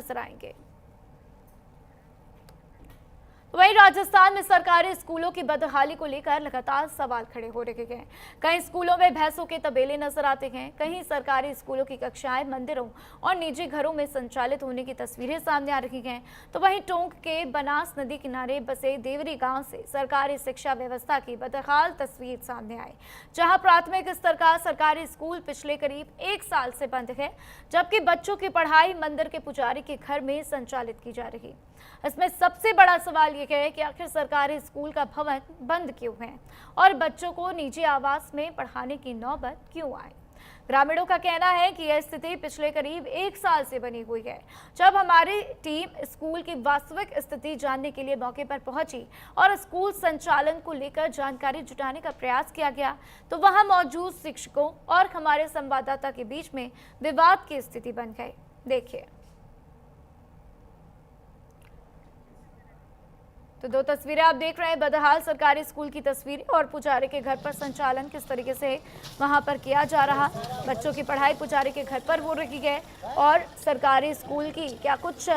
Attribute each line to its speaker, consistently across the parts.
Speaker 1: नजर आएंगे। वहीं राजस्थान में सरकारी स्कूलों की बदहाली को लेकर लगातार सवाल खड़े हो रहे हैं। कई स्कूलों में भैंसों के तबेले नजर आते हैं, कहीं सरकारी स्कूलों की कक्षाएं मंदिरों और निजी घरों में संचालित होने की तस्वीरें सामने आ रही हैं। तो वहीं टोंक के बनास नदी किनारे बसे देवरी गांव से सरकारी शिक्षा व्यवस्था की बदहाल तस्वीर सामने आई, जहां प्राथमिक स्तर का सरकारी स्कूल पिछले करीब 1 साल से बंद है, जबकि बच्चों की पढ़ाई मंदिर के पुजारी के घर में संचालित की जा रही। इसमें सबसे बड़ा सवाल यह है कि आखिर सरकारी स्कूल का भवन बंद क्यों है और बच्चों को निजी आवास में पढ़ाने की नौबत क्यों आई। ग्रामीणों का कहना है कि यह स्थिति पिछले करीब 1 साल से बनी हुई है। जब हमारी टीम स्कूल की वास्तविक स्थिति जानने के लिए मौके पर पहुंची और स्कूल संचालन को लेकर जानकारी जुटाने का प्रयास किया गया, तो वहां मौजूद शिक्षकों और हमारे संवाददाता के बीच में विवाद की स्थिति बन गई। देखिए तो 2 तस्वीरें आप देख रहे हैं, बदहाल सरकारी स्कूल की तस्वीर और पुजारी के घर पर संचालन किस तरीके से वहां पर किया जा रहा। बच्चों की पढ़ाई पुजारी के घर पर हो रही है और सरकारी स्कूल की क्या कुछ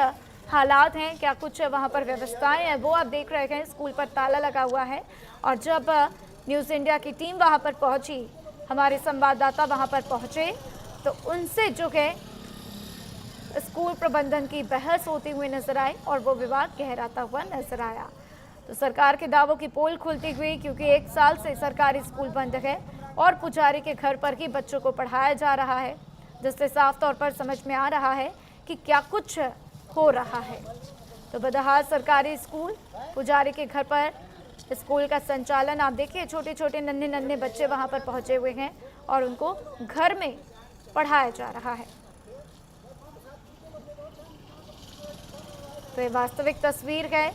Speaker 1: हालात हैं, क्या कुछ वहां पर व्यवस्थाएं हैं, वो आप देख रहे हैं। स्कूल पर ताला लगा हुआ है और जब न्यूज़ इंडिया की टीम वहां पर पहुंची, हमारे संवाददाता वहां पर पहुंचे, तो उनसे जो है स्कूल प्रबंधन की बहस होती हुई नजर आई और वो विवाद गहराता हुआ नजर आया। तो सरकार के दावों की पोल खुलती हुई, क्योंकि 1 साल से सरकारी स्कूल बंद है और पुजारी के घर पर ही बच्चों को पढ़ाया जा रहा है, जिससे साफ तौर पर समझ में आ रहा है कि क्या कुछ हो रहा है। तो बदहाल सरकारी स्कूल, पुजारी के घर पर स्कूल का संचालन आप देखिए, छोटे छोटे नन्हे नन्हे बच्चे वहां पर पहुंचे हुए हैं और उनको घर में पढ़ाया जा रहा है। तो ये वास्तविक तस्वीर है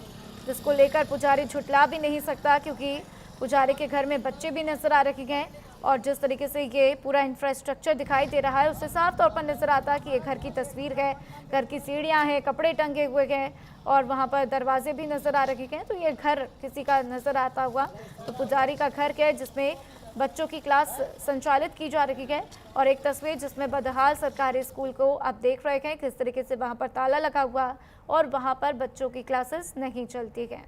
Speaker 1: जिसको लेकर पुजारी झुठला भी नहीं सकता, क्योंकि पुजारी के घर में बच्चे भी नजर आ रहे हैं और जिस तरीके से ये पूरा इंफ्रास्ट्रक्चर दिखाई दे रहा है उससे साफ तौर पर नजर आता है कि ये घर की तस्वीर है। घर की सीढ़ियां हैं, कपड़े टंगे हुए हैं और वहां पर दरवाजे भी नजर आ रहे हैं। तो ये घर किसी का नजर आता हुआ तो पुजारी का घर है, जिसमें बच्चों की क्लास संचालित की जा रही है। और एक तस्वीर जिसमें बदहाल सरकारी स्कूल को आप देख रहे हैं किस तरीके से वहां पर ताला लगा हुआ और वहां पर बच्चों की क्लासेस नहीं चलती हैं।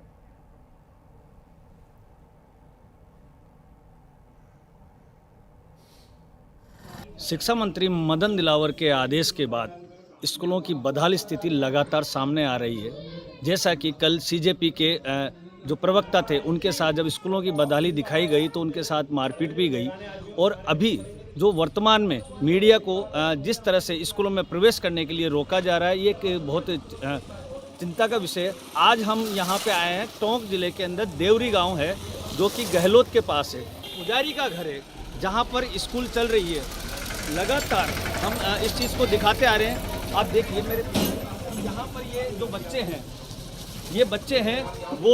Speaker 2: शिक्षा मंत्री मदन दिलावर के आदेश के बाद स्कूलों की बदहाल स्थिति लगातार सामने आ रही है। जैसा कि कल सीजेपी के जो प्रवक्ता थे उनके साथ जब स्कूलों की बदहाली दिखाई गई तो उनके साथ मारपीट भी गई। और अभी जो वर्तमान में मीडिया को जिस तरह से स्कूलों में प्रवेश करने के लिए रोका जा रहा है, ये एक बहुत चिंता का विषय है। आज हम यहाँ पे आए हैं, टोंक जिले के अंदर देवरी गांव है जो कि गहलोत के पास है। पुजारी का घर है जहाँ पर स्कूल चल रही है। लगातार हम इस चीज़ को दिखाते आ रहे हैं। आप देखिए मेरे यहाँ पर ये जो बच्चे हैं, ये बच्चे हैं वो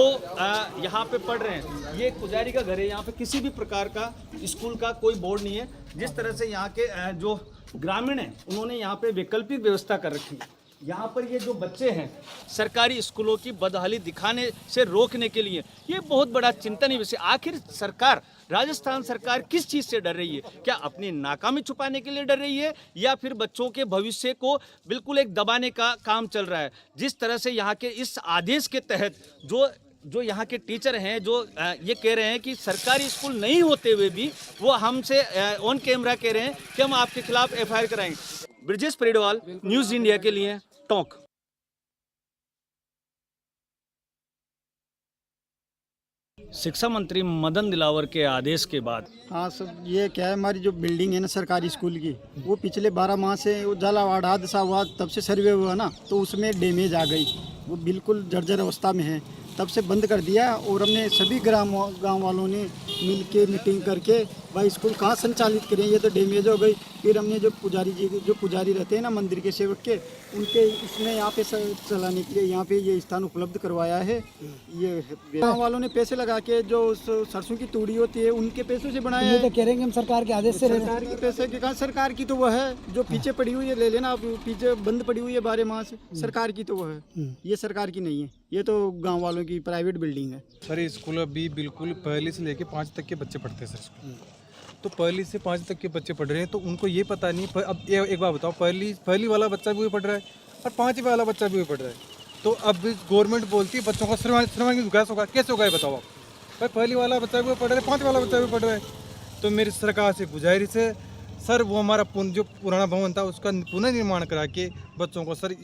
Speaker 2: यहाँ पे पढ़ रहे हैं। ये पुजारी का घर है, यहाँ पे किसी भी प्रकार का स्कूल का कोई बोर्ड नहीं है। जिस तरह से यहाँ के जो ग्रामीण हैं उन्होंने यहाँ पे वैकल्पिक व्यवस्था कर रखी है। यहाँ पर ये जो बच्चे हैं सरकारी स्कूलों की बदहाली दिखाने से रोकने के लिए ये बहुत बड़ा चिंतनीय विषय। आखिर सरकार, राजस्थान सरकार किस चीज़ से डर रही है? क्या अपनी नाकामी छुपाने के लिए डर रही है या फिर बच्चों के भविष्य को बिल्कुल एक दबाने का काम चल रहा है? जिस तरह से यहाँ के इस आदेश के तहत जो यहाँ के टीचर हैं जो ये कह रहे हैं कि सरकारी स्कूल नहीं होते हुए भी वो हमसे ऑन कैमरा कह रहे हैं कि हम आपके खिलाफ FIR कराएंगे। ब्रिजेश परिडवाल, न्यूज़ इंडिया के लिए टोंक। शिक्षा मंत्री मदन दिलावर के आदेश के बाद
Speaker 3: हाँ सर, ये क्या है, हमारी जो बिल्डिंग है ना सरकारी स्कूल की, वो पिछले 12 माह से वो जलावाड़ हादसा हुआ तब से सर्वे हुआ ना, तो उसमें डैमेज आ गई, वो बिल्कुल जर्जर अवस्था में है। तब से बंद कर दिया और हमने सभी गांव वालों ने मिल के मीटिंग करके भाई स्कूल कहाँ संचालित करें, ये तो डैमेज हो गई। फिर हमने जो पुजारी रहते हैं ना मंदिर के सेवक के, उनके इसमें यहाँ पे चलाने के लिए यहाँ पे ये स्थान उपलब्ध करवाया है। ये गाँव वालों ने पैसे लगा के जो सरसों की तूड़ी होती है उनके पैसों से बनाया है।
Speaker 4: तो कह रहे हैं हम सरकार के आदेश से,
Speaker 3: सरकार के पैसे के कहा, सरकार की तो वह है जो पीछे पड़ी हुई है, ले लेना आप, पीछे बंद पड़ी हुई है 12 माह से, सरकार की तो वह है, ये सरकार की नहीं है, ये तो गाँव वालों की प्राइवेट बिल्डिंग है।
Speaker 5: सर ये स्कूल अभी बिल्कुल पहली से लेके 5 तक के बच्चे पढ़ते हैं सर स्कूल। तो पहली से 5 तक के बच्चे पढ़ रहे हैं तो उनको ये पता नहीं। अब एक बार बताओ, पहली वाला बच्चा भी वही पढ़ रहा है, और 5वीं वाला बच्चा भी पढ़ रहा है। तो अब गवर्नमेंट बोलती है बच्चों का सर्वांगीण विकास होगा, कैसे होगा ये बताओ आप। भाई पहली वाला बच्चा भी पढ़ रहा है, 5वीं वाला बच्चा भी पढ़ रहा है। तो मेरी सरकार से गुजारिश है सर, वो हमारा जो पुराना भवन था उसका पुनर्निर्माण करा के बच्चों को सर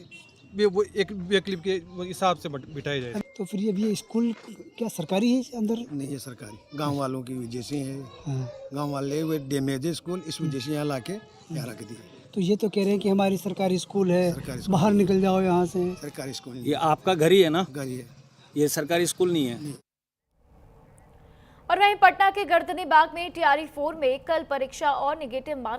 Speaker 5: वो एक वैकल्पिक के हिसाब से बिठाया जाए।
Speaker 4: तो फिर ये स्कूल क्या सरकारी है अंदर?
Speaker 6: नहीं है सरकारी, गांव वालों की वजह से है।
Speaker 4: हाँ।
Speaker 6: गांव वाले वे डैमेज है स्कूल, इस वजह से यहाँ लाके यहाँ रख दिया।
Speaker 4: तो ये तो कह रहे हैं कि हमारी सरकारी स्कूल है,
Speaker 6: सरकारी स्कूल
Speaker 4: बाहर निकल जाओ यहाँ से।
Speaker 6: सरकारी स्कूल
Speaker 2: ये आपका घर ही है ना,
Speaker 6: घर ही है।
Speaker 2: ये सरकारी स्कूल नहीं है।
Speaker 1: और वहीं पटना के गर्दनी बाग में टीआरई 4 में कल परीक्षा और नेगेटिव मार्क